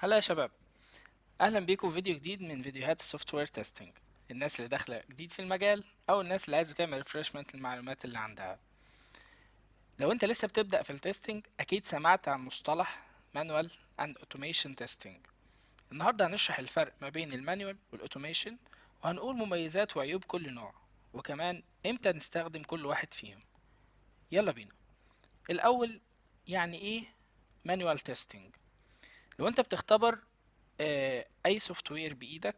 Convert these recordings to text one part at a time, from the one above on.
هلا يا شباب، اهلا بيكم في فيديو جديد من فيديوهات السوفت وير تيستنج. الناس اللي داخله جديد في المجال او الناس اللي عايزه تعمل ريفرشمنت للمعلومات اللي عندها. لو انت لسه بتبدا في التستنج اكيد سمعت عن مصطلح مانوال اند اوتوميشن تيستنج. النهارده هنشرح الفرق ما بين المانوال والاوتوميشن، وهنقول مميزات وعيوب كل نوع، وكمان امتى نستخدم كل واحد فيهم. يلا بينا. الاول، يعني ايه مانوال تيستنج؟ لو انت بتختبر اي سوفت وير بايدك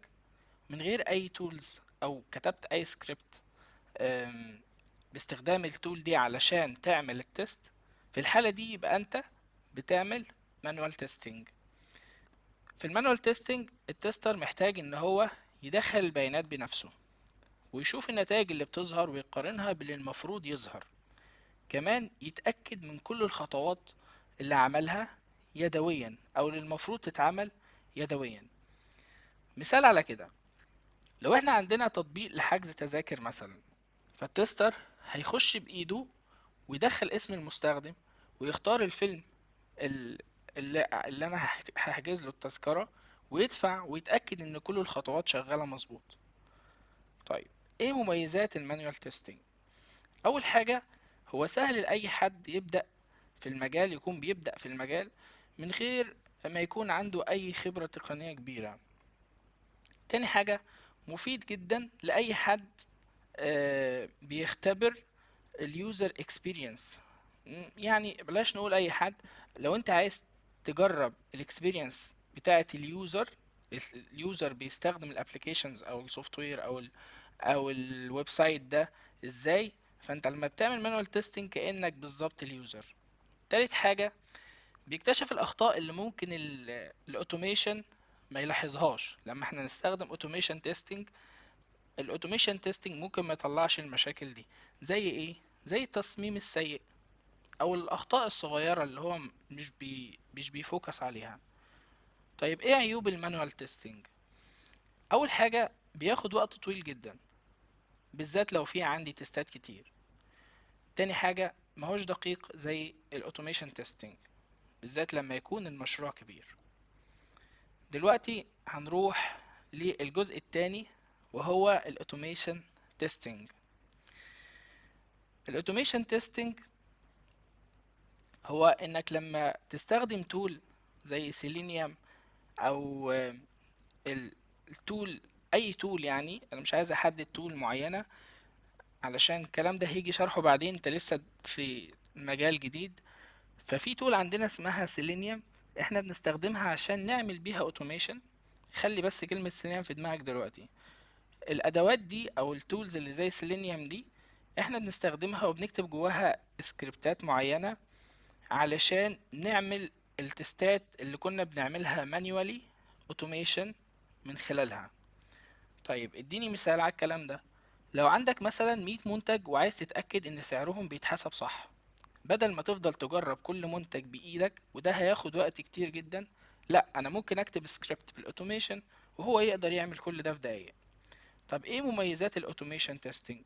من غير اي تولز، او كتبت اي سكريبت باستخدام التول دي علشان تعمل التست، في الحالة دي يبقى انت بتعمل مانوال تيستنج. في المانوال تيستنج التستر محتاج ان هو يدخل البيانات بنفسه ويشوف النتائج اللي بتظهر ويقارنها باللي المفروض يظهر، كمان يتأكد من كل الخطوات اللي عملها يدويا او اللي المفروض تتعمل يدويا. مثال على كده، لو احنا عندنا تطبيق لحجز تذاكر مثلا، فالتستر هيخش بإيده ويدخل اسم المستخدم ويختار الفيلم ال- اللي انا هحجز له التذكرة، ويدفع ويتأكد ان كل الخطوات شغالة مظبوط. طيب، ايه مميزات المانيوال تيستنج؟ اول حاجة، هو سهل لأي حد يبدأ في المجال، يكون بيبدأ في المجال من غير ما يكون عنده اي خبرة تقنية كبيرة. تاني حاجة، مفيد جدا لأي حد بيختبر اليوزر اكسبيرينس. يعني بلاش نقول اي حد، لو انت عايز تجرب الاكسبيرينس بتاعه اليوزر بيستخدم الابليكيشنز او السوفت وير او الويب سايت ده ازاي، فانت لما بتعمل مانوال تيستنج كانك بالظبط اليوزر. تالت حاجه، بيكتشف الاخطاء اللي ممكن الاوتوميشن ما يلاحظهاش. لما احنا نستخدم اوتوميشن تيستنج، الاوتوميشن تيستنج ممكن ما يطلعش المشاكل دي. زي ايه؟ زي التصميم السيء او الاخطاء الصغيره اللي هو مش بيفوكس عليها. طيب، ايه عيوب المانوال تيستنج؟ اول حاجه، بياخد وقت طويل جدا، بالذات لو في عندي تيستات كتير. تاني حاجه، ماهوش دقيق زي الاوتوميشن تيستنج، بالذات لما يكون المشروع كبير. دلوقتي هنروح للجزء التاني، وهو الاوتوميشن تيستنج. الاوتوميشن تيستنج هو انك لما تستخدم تول زي سيلينيوم، او التول، اي تول. يعني انا مش عايز احدد تول معينة علشان الكلام ده هيجي شرحه بعدين، انت لسه في مجال جديد. ففي تول عندنا اسمها سيلينيوم، احنا بنستخدمها عشان نعمل بيها اوتوميشن. خلي بس كلمة سيلينيوم في دماغك دلوقتي. الادوات دي او التولز اللي زي سيلينيوم دي احنا بنستخدمها وبنكتب جواها سكريبتات معينة علشان نعمل التستات اللي كنا بنعملها مانيوالي اوتوميشن من خلالها. طيب، اديني مثال على الكلام ده. لو عندك مثلا 100 منتج وعايز تتأكد ان سعرهم بيتحسب صح، بدل ما تفضل تجرب كل منتج بإيدك وده هياخد وقت كتير جدا، لا، انا ممكن اكتب سكريبت بالاوتوميشن وهو يقدر يعمل كل ده في دقايق. طب، ايه مميزات الاوتوميشن تيستنج؟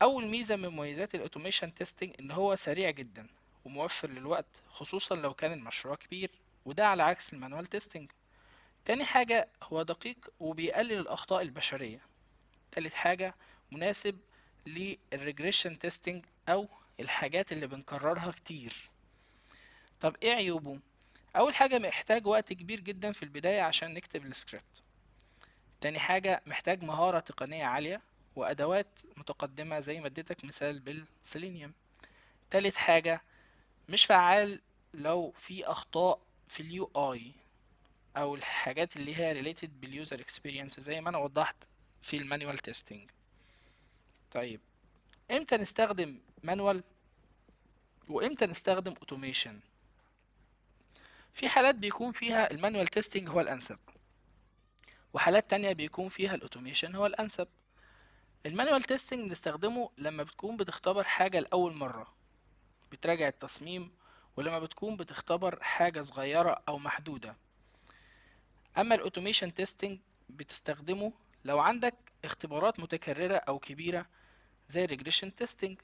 اول ميزة من مميزات الاوتوميشن تيستنج ان هو سريع جدا وموفر للوقت، خصوصا لو كان المشروع كبير، وده على عكس المانوال تيستنج. تاني حاجة، هو دقيق وبيقلل الأخطاء البشرية. تالت حاجة، مناسب للريجريشن تيستنج أو الحاجات اللي بنكررها كتير. طب، ايه عيوبه؟ أول حاجة، محتاج وقت كبير جدا في البداية عشان نكتب السكريبت. تاني حاجة، محتاج مهارة تقنية عالية وأدوات متقدمة زي ما اديتك مثال بالسيلينيوم. تالت حاجة، مش فعال لو في أخطاء في اليو اي او الحاجات اللي هي related باليوزر اكسبيرينس زي ما انا وضحت في المانيوال تيستنج. طيب، امتى نستخدم مانوال وامتى نستخدم اوتوميشن؟ في حالات بيكون فيها المانيوال تيستنج هو الانسب، وحالات تانية بيكون فيها الاوتوميشن هو الانسب. المانيوال تيستنج نستخدمه لما بتكون بتختبر حاجة لأول مرة، بتراجع التصميم، ولما بتكون بتختبر حاجة صغيرة أو محدودة. أما الأوتوميشن تيستنج بتستخدمه لو عندك اختبارات متكررة أو كبيرة زي الريجريشن تيستنج،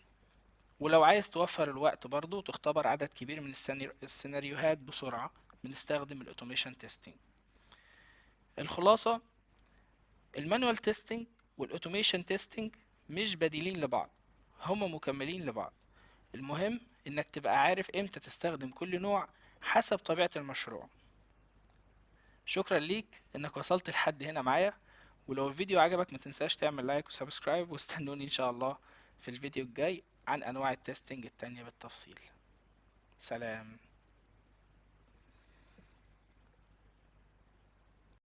ولو عايز توفر الوقت برضو تختبر عدد كبير من السيناريوهات بسرعة بنستخدم الاوتوميشن تيستنج. الخلاصة، المانوال تيستنج والاوتوميشن تيستنج مش بديلين لبعض، هما مكملين لبعض. المهم انك تبقى عارف امتى تستخدم كل نوع حسب طبيعة المشروع. شكرا ليك انك وصلت لحد هنا معايا، ولو الفيديو عجبك ما تنساش تعمل لايك وسبسكرايب، واستنوني ان شاء الله في الفيديو الجاي عن انواع التستنج التانية بالتفصيل. سلام.